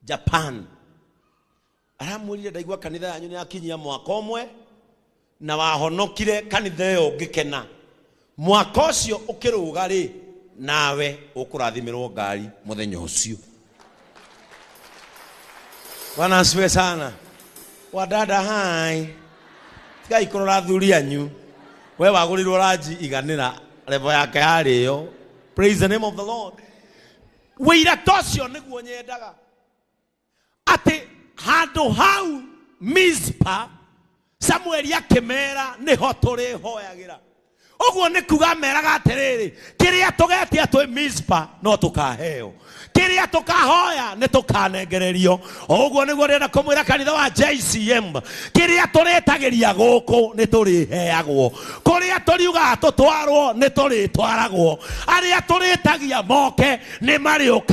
Japan. Aramurire ndaigua kanitha yanyu ni akinyia mwaka umwe na Wahonokire Kanitha ngikena. Mwaka ucio ukiruga ri nawe ukurathimirwo ngari muthenya ucio. Bwana asifiwe sana. Wadada hai. Tigai kurora thuri anyu. We wagurirwo raji iganira level yake hariyo. Praise the name of the Lord. Wira tocio niguo nyendaga. Ati handu hau Mizpa Samuel yakemera niho turi hoyagira. Oguo ni kuga meraga atiriri kiria tugetia twi Mizpa no tukaheo. Kiria tukahoya ni tukanengererio. Oguo niguo ndenda kumwira kanitha wa JCM. Kiria turetagiria guku ni turiheagwo. Kuria turiuga tutwarwo ni turitwaragwo. Aria turetagia moke ni mariuka.